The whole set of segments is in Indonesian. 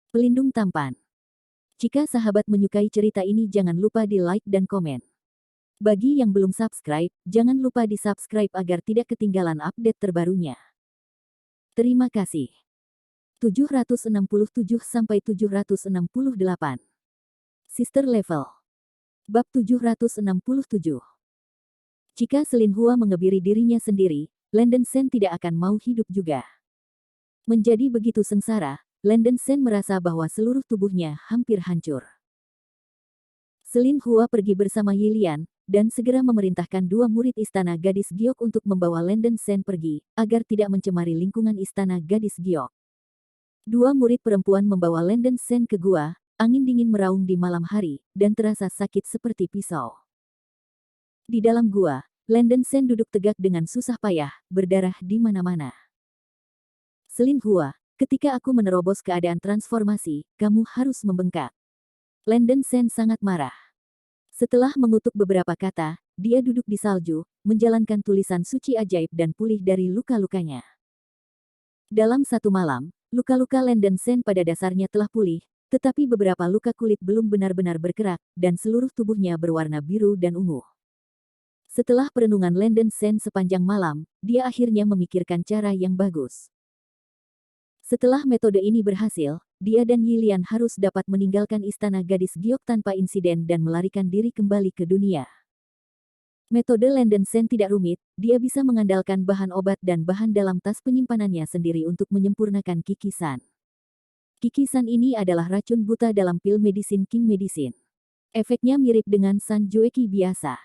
Pelindung tampan. Jika sahabat menyukai cerita ini jangan lupa di like dan komen. Bagi yang belum subscribe, jangan lupa di subscribe agar tidak ketinggalan update terbarunya. Terima kasih. 767-768 Sister Level. Bab 767. Jika Selin Hua mengebiri dirinya sendiri, Landen Sen tidak akan mau hidup juga. Menjadi begitu sengsara, Landen Sen merasa bahwa seluruh tubuhnya hampir hancur. Selin Hua pergi bersama Yilian, dan segera memerintahkan dua murid istana gadis giok untuk membawa Landen Sen pergi, agar tidak mencemari lingkungan istana gadis giok. Dua murid perempuan membawa Landen Sen ke gua, angin dingin meraung di malam hari, dan terasa sakit seperti pisau. Di dalam gua, Landen Sen duduk tegak dengan susah payah, berdarah di mana-mana. Selin Hua, ketika aku menerobos keadaan transformasi, kamu harus membengkak. Landen Sen sangat marah. Setelah mengutuk beberapa kata, dia duduk di salju, menjalankan tulisan suci ajaib dan pulih dari luka-lukanya. Dalam satu malam, luka-luka Landen Sen pada dasarnya telah pulih, tetapi beberapa luka kulit belum benar-benar bergerak, dan seluruh tubuhnya berwarna biru dan ungu. Setelah perenungan Landen Sen sepanjang malam, dia akhirnya memikirkan cara yang bagus. Setelah metode ini berhasil, dia dan Yilian harus dapat meninggalkan istana gadis giok tanpa insiden dan melarikan diri kembali ke dunia. Metode Landen Sen tidak rumit, dia bisa mengandalkan bahan obat dan bahan dalam tas penyimpanannya sendiri untuk menyempurnakan kikisan. Kikisan ini adalah racun buta dalam pil medicine King Medicine. Efeknya mirip dengan San Joeki biasa.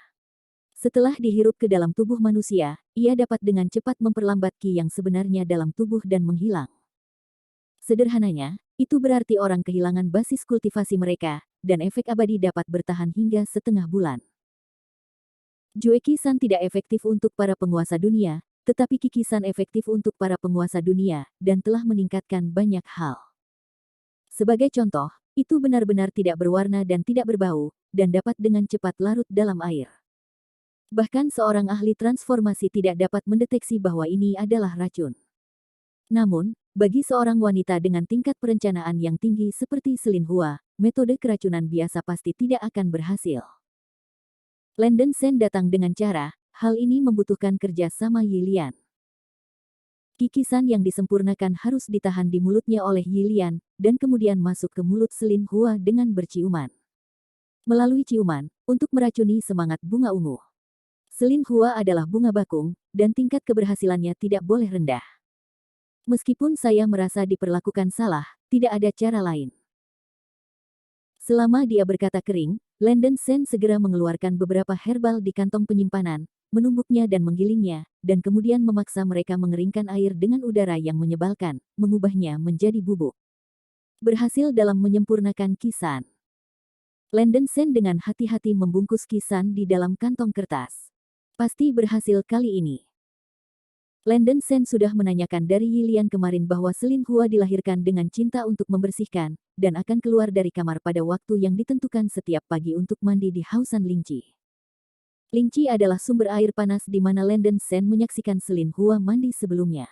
Setelah dihirup ke dalam tubuh manusia, ia dapat dengan cepat memperlambat ki yang sebenarnya dalam tubuh dan menghilang. Sederhananya, itu berarti orang kehilangan basis kultivasi mereka, dan efek abadi dapat bertahan hingga setengah bulan. Joeki-san tidak efektif untuk para penguasa dunia, tetapi Kiki-san efektif untuk para penguasa dunia, dan telah meningkatkan banyak hal. Sebagai contoh, itu benar-benar tidak berwarna dan tidak berbau, dan dapat dengan cepat larut dalam air. Bahkan seorang ahli transformasi tidak dapat mendeteksi bahwa ini adalah racun. Namun, bagi seorang wanita dengan tingkat perencanaan yang tinggi seperti Selin Hua, metode keracunan biasa pasti tidak akan berhasil. Landen Sen datang dengan cara, hal ini membutuhkan kerja sama Yilian. Kikisan yang disempurnakan harus ditahan di mulutnya oleh Yilian, dan kemudian masuk ke mulut Selin Hua dengan berciuman. Melalui ciuman, untuk meracuni semangat bunga ungu. Selin Hua adalah bunga bakung, dan tingkat keberhasilannya tidak boleh rendah. Meskipun saya merasa diperlakukan salah, tidak ada cara lain. Selama dia berkata kering, Landen Sen segera mengeluarkan beberapa herbal di kantong penyimpanan, menumbuknya dan menggilingnya, dan kemudian memaksa mereka mengeringkan air dengan udara yang menyebalkan, mengubahnya menjadi bubuk. Berhasil dalam menyempurnakan kisan. Landen Sen dengan hati-hati membungkus kisan di dalam kantong kertas. Pasti berhasil kali ini. Landen Sen sudah menanyakan dari Yilian kemarin bahwa Selin Hua dilahirkan dengan cinta untuk membersihkan, dan akan keluar dari kamar pada waktu yang ditentukan setiap pagi untuk mandi di Hausan Lingqi. Lingqi adalah sumber air panas di mana Landen Sen menyaksikan Selin Hua mandi sebelumnya.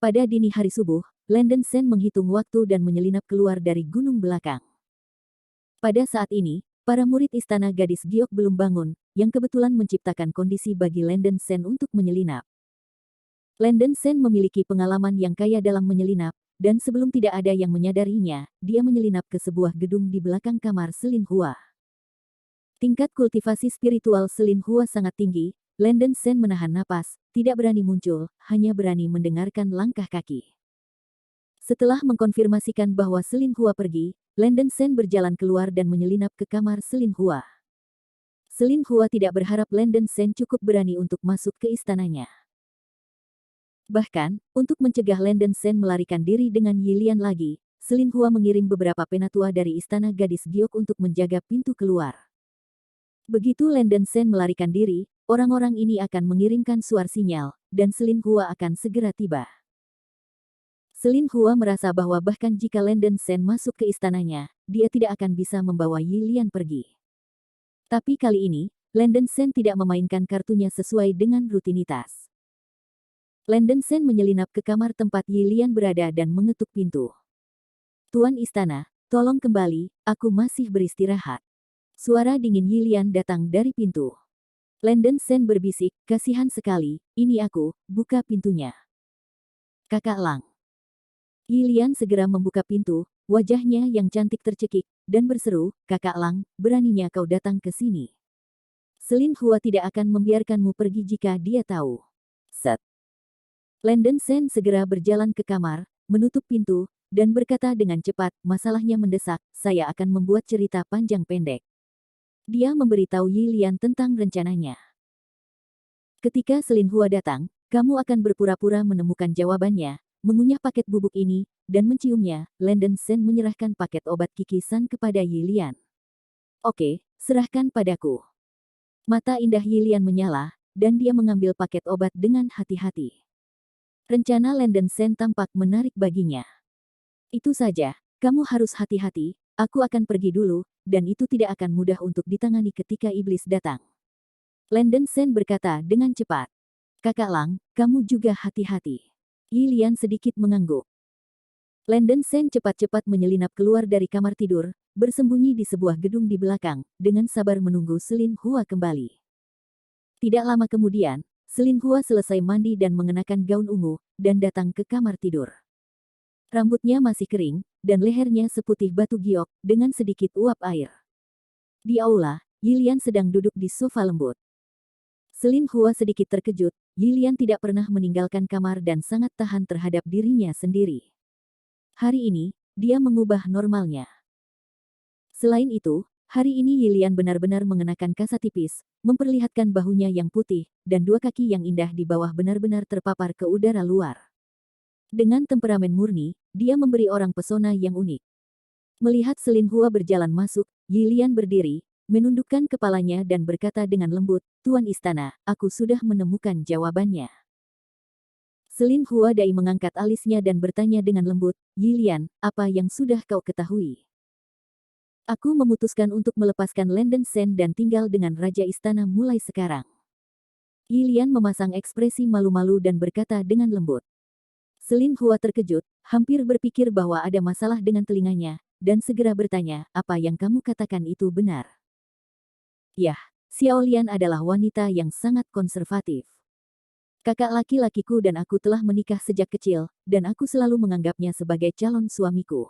Pada dini hari subuh, Landen Sen menghitung waktu dan menyelinap keluar dari gunung belakang. Pada saat ini, para murid istana gadis giok belum bangun, yang kebetulan menciptakan kondisi bagi Landen Sen untuk menyelinap. Landen Sen memiliki pengalaman yang kaya dalam menyelinap, dan sebelum tidak ada yang menyadarinya, dia menyelinap ke sebuah gedung di belakang kamar Selin Hua. Tingkat kultivasi spiritual Selin Hua sangat tinggi, Landen Sen menahan napas, tidak berani muncul, hanya berani mendengarkan langkah kaki. Setelah mengkonfirmasikan bahwa Selin Hua pergi, Landen Sen berjalan keluar dan menyelinap ke kamar Selin Hua. Selin Hua tidak berharap Landen Sen cukup berani untuk masuk ke istananya. Bahkan, untuk mencegah Landen Sen melarikan diri dengan Yilian lagi, Selin Hua mengirim beberapa penatua dari istana gadis giok untuk menjaga pintu keluar. Begitu Landen Sen melarikan diri, orang-orang ini akan mengirimkan suar sinyal, dan Selin Hua akan segera tiba. Selin Hua merasa bahwa bahkan jika Landen Sen masuk ke istananya, dia tidak akan bisa membawa Yilian pergi. Tapi kali ini, Landen Sen tidak memainkan kartunya sesuai dengan rutinitas. Landen Sen menyelinap ke kamar tempat Yilian berada dan mengetuk pintu. Tuan Istana, tolong kembali, aku masih beristirahat. Suara dingin Yilian datang dari pintu. Landen Sen berbisik, kasihan sekali, ini aku, buka pintunya. Kakak Lang. Yilian segera membuka pintu, wajahnya yang cantik tercekik, dan berseru, Kakak Lang, beraninya kau datang ke sini. Selin Hua tidak akan membiarkanmu pergi jika dia tahu. Set. Landen Sen segera berjalan ke kamar, menutup pintu, dan berkata dengan cepat, masalahnya mendesak, saya akan membuat cerita panjang pendek. Dia memberitahu Yilian tentang rencananya. Ketika Selin Hua datang, kamu akan berpura-pura menemukan jawabannya, mengunyah paket bubuk ini, dan menciumnya. Landen Sen menyerahkan paket obat kikisan kepada Yilian. Oke, serahkan padaku. Mata indah Yilian menyala, dan dia mengambil paket obat dengan hati-hati. Rencana Landen Sen tampak menarik baginya. Itu saja, kamu harus hati-hati, aku akan pergi dulu, dan itu tidak akan mudah untuk ditangani ketika iblis datang. Landen Sen berkata dengan cepat. Kakak Lang, kamu juga hati-hati. Yilian sedikit mengangguk. Landen Sen cepat-cepat menyelinap keluar dari kamar tidur, bersembunyi di sebuah gedung di belakang, dengan sabar menunggu Selin Hua kembali. Tidak lama kemudian, Selin Hua selesai mandi dan mengenakan gaun ungu, dan datang ke kamar tidur. Rambutnya masih kering, dan lehernya seputih batu giok, dengan sedikit uap air. Di aula, Yilian sedang duduk di sofa lembut. Selin Hua sedikit terkejut, Yilian tidak pernah meninggalkan kamar dan sangat tahan terhadap dirinya sendiri. Hari ini, dia mengubah normalnya. Selain itu, hari ini Yilian benar-benar mengenakan kasa tipis, memperlihatkan bahunya yang putih, dan dua kaki yang indah di bawah benar-benar terpapar ke udara luar. Dengan temperamen murni, dia memberi orang pesona yang unik. Melihat Selin Hua berjalan masuk, Yilian berdiri, menundukkan kepalanya dan berkata dengan lembut, Tuan Istana, aku sudah menemukan jawabannya. Selin Hua Dai mengangkat alisnya dan bertanya dengan lembut, Yilian, apa yang sudah kau ketahui? Aku memutuskan untuk melepaskan Landen Sen dan tinggal dengan Raja Istana mulai sekarang. Yilian memasang ekspresi malu-malu dan berkata dengan lembut. Selin Hua terkejut, hampir berpikir bahwa ada masalah dengan telinganya, dan segera bertanya, apa yang kamu katakan itu benar? Yah, Xiao Lian adalah wanita yang sangat konservatif. Kakak laki-lakiku dan aku telah menikah sejak kecil, dan aku selalu menganggapnya sebagai calon suamiku.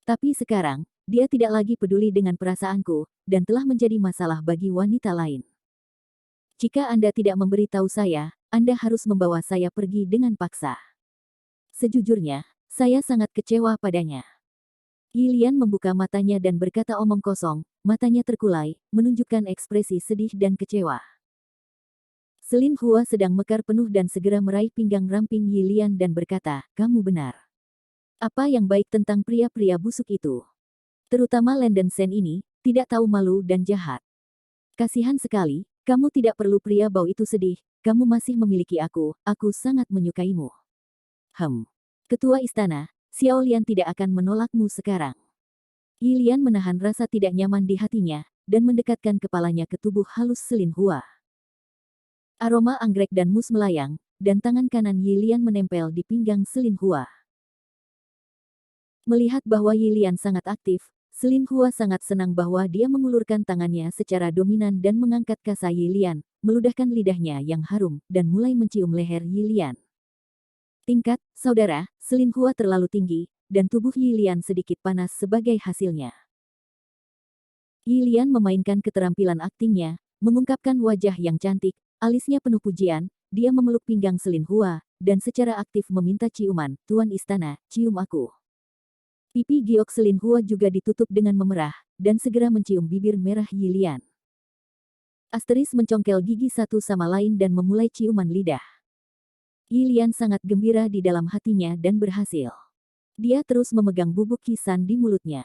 Tapi sekarang, dia tidak lagi peduli dengan perasaanku, dan telah menjadi masalah bagi wanita lain. Jika Anda tidak memberitahu saya, Anda harus membawa saya pergi dengan paksa. Sejujurnya, saya sangat kecewa padanya. Yilian membuka matanya dan berkata omong kosong, matanya terkulai, menunjukkan ekspresi sedih dan kecewa. Selin Hua sedang mekar penuh dan segera meraih pinggang ramping Yilian dan berkata, kamu benar. Apa yang baik tentang pria-pria busuk itu? Terutama Landen Sen ini, tidak tahu malu dan jahat. Kasihan sekali, kamu tidak perlu pria bau itu sedih, kamu masih memiliki aku sangat menyukaimu. Ketua Istana, Xiao Lian tidak akan menolakmu sekarang. Yilian menahan rasa tidak nyaman di hatinya, dan mendekatkan kepalanya ke tubuh halus Selin Hua. Aroma anggrek dan mus melayang, dan tangan kanan Yilian menempel di pinggang Selin Hua. Melihat bahwa Yilian sangat aktif, Selin Hua sangat senang bahwa dia mengulurkan tangannya secara dominan dan mengangkat kasa Yilian, meludahkan lidahnya yang harum, dan mulai mencium leher Yilian. Tingkat, saudara, Selin Hua terlalu tinggi, dan tubuh Yilian sedikit panas sebagai hasilnya. Yilian memainkan keterampilan aktingnya, mengungkapkan wajah yang cantik, alisnya penuh pujian, dia memeluk pinggang Selin Hua, dan secara aktif meminta ciuman, Tuan Istana, cium aku. Pipi giok Selin Hua juga ditutup dengan memerah, dan segera mencium bibir merah Yilian. Asteris mencongkel gigi satu sama lain dan memulai ciuman lidah. Yilian sangat gembira di dalam hatinya dan berhasil. Dia terus memegang bubuk kisan di mulutnya.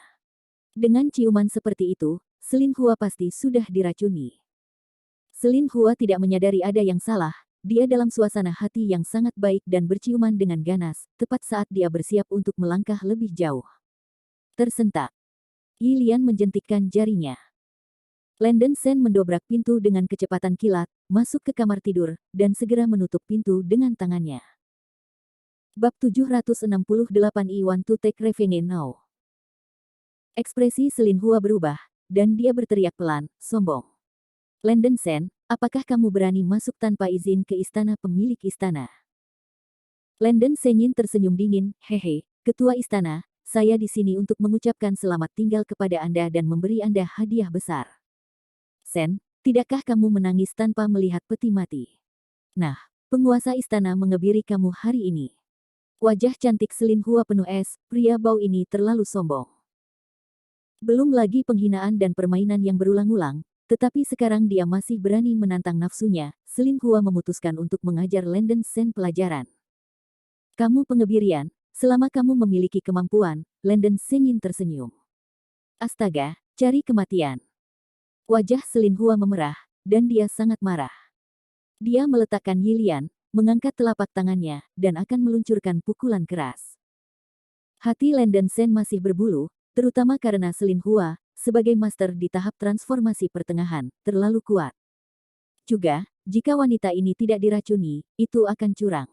Dengan ciuman seperti itu, Selin Hua pasti sudah diracuni. Selin Hua tidak menyadari ada yang salah, dia dalam suasana hati yang sangat baik dan berciuman dengan ganas, tepat saat dia bersiap untuk melangkah lebih jauh. Tersentak. Yilian menjentikkan jarinya. Landen Sen mendobrak pintu dengan kecepatan kilat, masuk ke kamar tidur, dan segera menutup pintu dengan tangannya. Bab 768 I want to take revenge now. Ekspresi Selin Hua berubah, dan dia berteriak pelan, sombong. Landen Sen, apakah kamu berani masuk tanpa izin ke istana pemilik istana? Landen Senyin tersenyum dingin, hehe, ketua istana, saya di sini untuk mengucapkan selamat tinggal kepada Anda dan memberi Anda hadiah besar. Sen, tidakkah kamu menangis tanpa melihat peti mati? Nah, penguasa istana mengebiri kamu hari ini. Wajah cantik Selin Hua penuh es, pria bau ini terlalu sombong. Belum lagi penghinaan dan permainan yang berulang-ulang, tetapi sekarang dia masih berani menantang nafsunya. Selin Hua memutuskan untuk mengajar Landen Sen pelajaran. Kamu pengebirian, selama kamu memiliki kemampuan, Landen Senyin tersenyum. Astaga, cari kematian. Wajah Selin Hua memerah, dan dia sangat marah. Dia meletakkan Yilian, mengangkat telapak tangannya, dan akan meluncurkan pukulan keras. Hati Landen Sen masih berbulu, terutama karena Selin Hua, sebagai master di tahap transformasi pertengahan, terlalu kuat. Juga, jika wanita ini tidak diracuni, itu akan curang.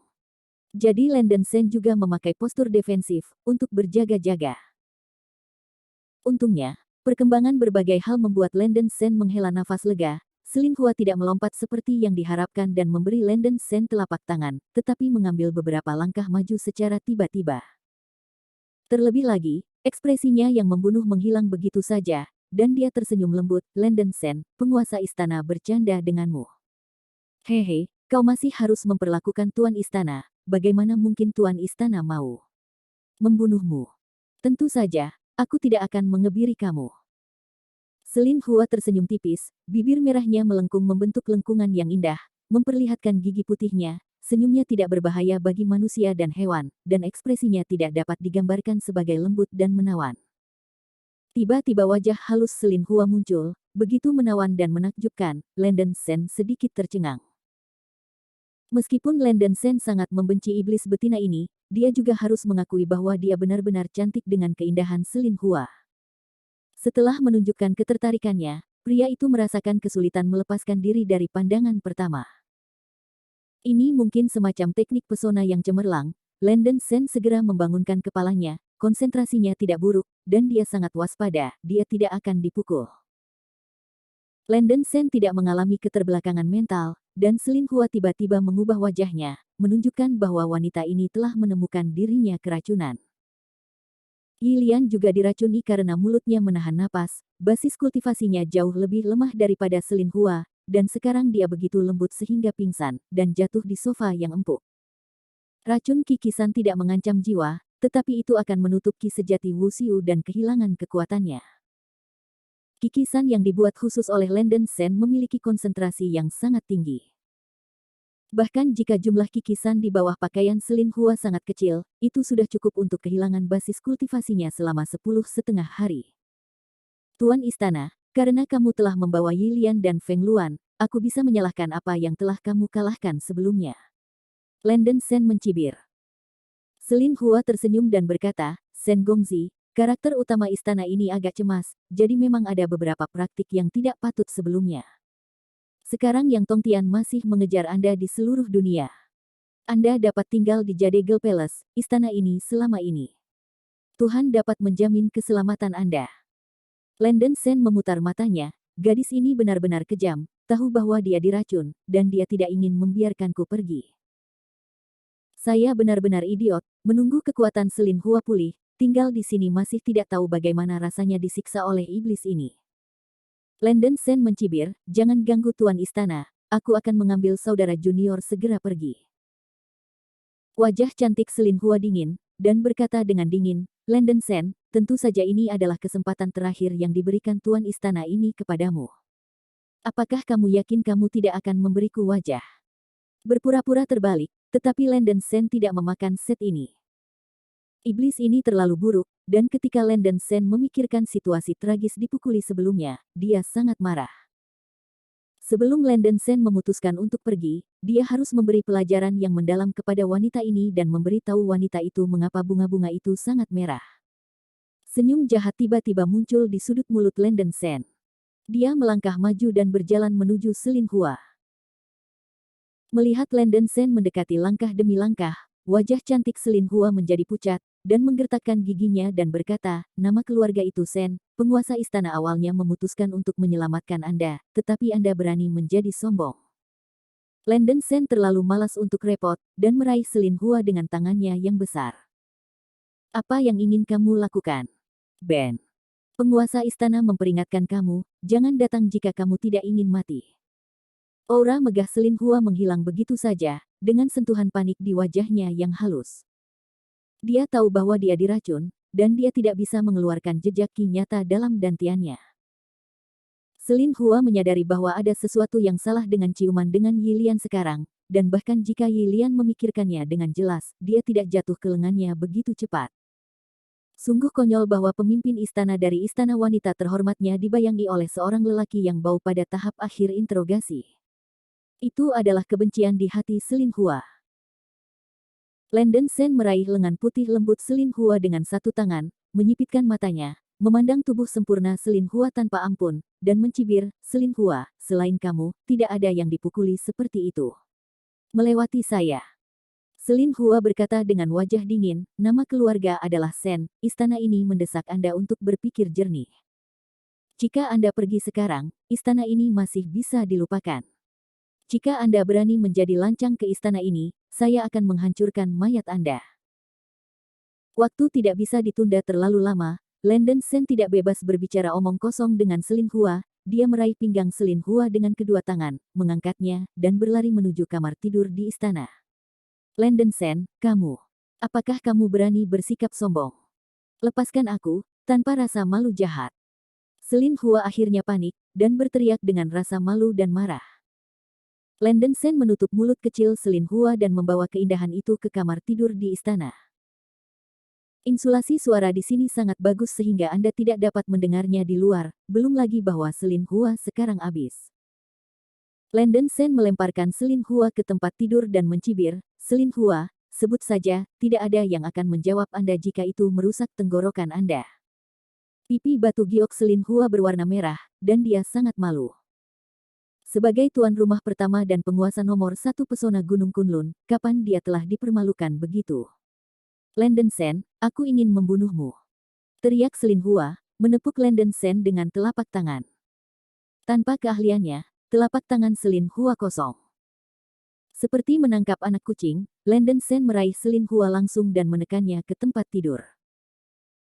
Jadi Landen Sen juga memakai postur defensif, untuk berjaga-jaga. Untungnya, perkembangan berbagai hal membuat Landen Sen menghela nafas lega. Selin Hua tidak melompat seperti yang diharapkan dan memberi Landen Sen telapak tangan, tetapi mengambil beberapa langkah maju secara tiba-tiba. Terlebih lagi, ekspresinya yang membunuh menghilang begitu saja, dan dia tersenyum lembut. Landen Sen, penguasa istana bercanda denganmu. Hehe, kau masih harus memperlakukan tuan istana, bagaimana mungkin tuan istana mau membunuhmu? Tentu saja, aku tidak akan mengebiri kamu. Selin Hua tersenyum tipis, bibir merahnya melengkung membentuk lengkungan yang indah, memperlihatkan gigi putihnya. Senyumnya tidak berbahaya bagi manusia dan hewan, dan ekspresinya tidak dapat digambarkan sebagai lembut dan menawan. Tiba-tiba wajah halus Selin Hua muncul, begitu menawan dan menakjubkan. Landen Sen sedikit tercengang. Meskipun Landen Sen sangat membenci iblis betina ini, dia juga harus mengakui bahwa dia benar-benar cantik dengan keindahan Selin Hua. Setelah menunjukkan ketertarikannya, pria itu merasakan kesulitan melepaskan diri dari pandangan pertama. Ini mungkin semacam teknik pesona yang cemerlang. Landen Sen segera membangunkan kepalanya, konsentrasinya tidak buruk, dan dia sangat waspada, dia tidak akan dipukul. Landen Sen tidak mengalami keterbelakangan mental, dan Selin Hua tiba-tiba mengubah wajahnya, menunjukkan bahwa wanita ini telah menemukan dirinya keracunan. Yilian juga diracuni karena mulutnya menahan napas, basis kultivasinya jauh lebih lemah daripada Selin Hua, dan sekarang dia begitu lembut sehingga pingsan, dan jatuh di sofa yang empuk. Racun kikisan tidak mengancam jiwa, tetapi itu akan menutup ki sejati Wuxiu dan kehilangan kekuatannya. Kikisan yang dibuat khusus oleh Landen Sen memiliki konsentrasi yang sangat tinggi. Bahkan jika jumlah kikisan di bawah pakaian Selin Hua sangat kecil, itu sudah cukup untuk kehilangan basis kultivasinya selama 10,5 hari. Tuan Istana, karena kamu telah membawa Yilian dan Feng Luan, aku bisa menyalahkan apa yang telah kamu kalahkan sebelumnya. Landen Sen mencibir. Selin Hua tersenyum dan berkata, Sen Gongzi, karakter utama istana ini agak cemas, jadi memang ada beberapa praktik yang tidak patut sebelumnya. Sekarang Yang Tongtian masih mengejar Anda di seluruh dunia. Anda dapat tinggal di Jade Girl Palace, istana ini selama ini. Tuhan dapat menjamin keselamatan Anda. Landen Sen memutar matanya, gadis ini benar-benar kejam, tahu bahwa dia diracun, dan dia tidak ingin membiarkanku pergi. Saya benar-benar idiot, menunggu kekuatan Selin Hua pulih, tinggal di sini masih tidak tahu bagaimana rasanya disiksa oleh iblis ini. Landen Sen mencibir, jangan ganggu tuan istana, aku akan mengambil saudara junior segera pergi. Wajah cantik Selin Hua dingin, dan berkata dengan dingin, Landen Sen, tentu saja ini adalah kesempatan terakhir yang diberikan tuan istana ini kepadamu. Apakah kamu yakin kamu tidak akan memberiku wajah? Berpura-pura terbalik, tetapi Landen Sen tidak memakan set ini. Iblis ini terlalu buruk, dan ketika Landen Sen memikirkan situasi tragis dipukuli sebelumnya, dia sangat marah. Sebelum Landen Sen memutuskan untuk pergi, dia harus memberi pelajaran yang mendalam kepada wanita ini dan memberitahu wanita itu mengapa bunga-bunga itu sangat merah. Senyum jahat tiba-tiba muncul di sudut mulut Landen Sen. Dia melangkah maju dan berjalan menuju Selin Hua. Melihat Landen Sen mendekati langkah demi langkah, wajah cantik Selin Hua menjadi pucat, dan menggertakkan giginya dan berkata, nama keluarga itu Sen, penguasa istana awalnya memutuskan untuk menyelamatkan Anda, tetapi Anda berani menjadi sombong. Landen Sen terlalu malas untuk repot, dan meraih Selin Hua dengan tangannya yang besar. Apa yang ingin kamu lakukan? Ben. Penguasa istana memperingatkan kamu, jangan datang jika kamu tidak ingin mati. Aura megah Selin Hua menghilang begitu saja, dengan sentuhan panik di wajahnya yang halus. Dia tahu bahwa dia diracun, dan dia tidak bisa mengeluarkan jejak ki nyata dalam dantiannya. Selin Hua menyadari bahwa ada sesuatu yang salah dengan ciuman dengan Yi Lian sekarang, dan bahkan jika Yi Lian memikirkannya dengan jelas, dia tidak jatuh ke lengannya begitu cepat. Sungguh konyol bahwa pemimpin istana dari istana wanita terhormatnya dibayangi oleh seorang lelaki yang bau pada tahap akhir interogasi. Itu adalah kebencian di hati Selin Hua. Landen Sen meraih lengan putih lembut Selin Hua dengan satu tangan, menyipitkan matanya, memandang tubuh sempurna Selin Hua tanpa ampun, dan mencibir, Selin Hua, selain kamu, tidak ada yang dipukuli seperti itu. Melewati saya. Selin Hua berkata dengan wajah dingin, nama keluarga adalah Sen, istana ini mendesak Anda untuk berpikir jernih. Jika Anda pergi sekarang, istana ini masih bisa dilupakan. Jika Anda berani menjadi lancang ke istana ini, saya akan menghancurkan mayat Anda. Waktu tidak bisa ditunda terlalu lama, Landen Sen tidak bebas berbicara omong kosong dengan Selin Hua, dia meraih pinggang Selin Hua dengan kedua tangan, mengangkatnya, dan berlari menuju kamar tidur di istana. Landen Sen, kamu. Apakah kamu berani bersikap sombong? Lepaskan aku, tanpa rasa malu jahat. Selin Hua akhirnya panik, dan berteriak dengan rasa malu dan marah. Landen Sen menutup mulut kecil Selin Hua dan membawa keindahan itu ke kamar tidur di istana. Insulasi suara di sini sangat bagus sehingga Anda tidak dapat mendengarnya di luar, belum lagi bahwa Selin Hua sekarang habis. Landen Sen melemparkan Selin Hua ke tempat tidur dan mencibir, Selin Hua, sebut saja, tidak ada yang akan menjawab Anda jika itu merusak tenggorokan Anda. Pipi batu giok Selin Hua berwarna merah, dan dia sangat malu. Sebagai tuan rumah pertama dan penguasa nomor satu pesona Gunung Kunlun, kapan dia telah dipermalukan begitu? Landen Sen, aku ingin membunuhmu. Teriak Selin Hua, menepuk Landen Sen dengan telapak tangan. Tanpa keahliannya, telapak tangan Selin Hua kosong. Seperti menangkap anak kucing, Landen Sen meraih Selin Hua langsung dan menekannya ke tempat tidur.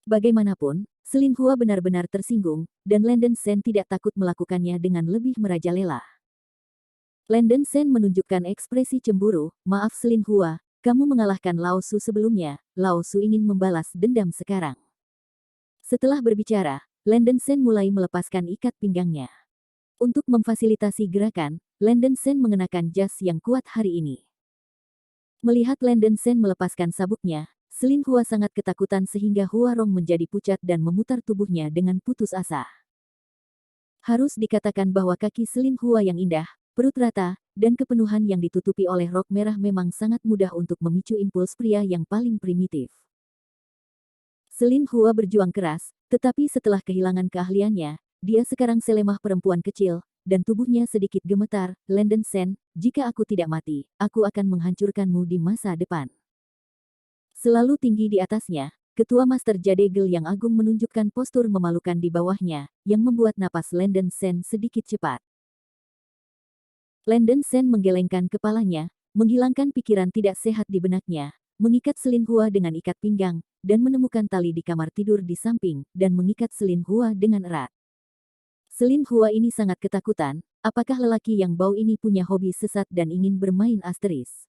Bagaimanapun, Selin Hua benar-benar tersinggung, dan Landen Sen tidak takut melakukannya dengan lebih merajalela. Landen Sen menunjukkan ekspresi cemburu, maaf Selin Hua, kamu mengalahkan Lao Su sebelumnya, Lao Su ingin membalas dendam sekarang. Setelah berbicara, Landen Sen mulai melepaskan ikat pinggangnya. Untuk memfasilitasi gerakan, Landen Sen mengenakan jas yang kuat hari ini. Melihat Landen Sen melepaskan sabuknya, Selin Hua sangat ketakutan sehingga Hua Rong menjadi pucat dan memutar tubuhnya dengan putus asa. Harus dikatakan bahwa kaki Selin Hua yang indah, perut rata, dan kepenuhan yang ditutupi oleh rok merah memang sangat mudah untuk memicu impuls pria yang paling primitif. Selin Hua berjuang keras, tetapi setelah kehilangan keahliannya, dia sekarang selemah perempuan kecil, dan tubuhnya sedikit gemetar. Landen Sen, jika aku tidak mati, aku akan menghancurkanmu di masa depan. Selalu tinggi di atasnya, Ketua Master Jadegel yang agung menunjukkan postur memalukan di bawahnya, yang membuat napas Landen Sen sedikit cepat. Landen Sen menggelengkan kepalanya, menghilangkan pikiran tidak sehat di benaknya, mengikat Selin Hua dengan ikat pinggang, dan menemukan tali di kamar tidur di samping, dan mengikat Selin Hua dengan erat. Selin Hua ini sangat ketakutan, apakah lelaki yang bau ini punya hobi sesat dan ingin bermain asteris?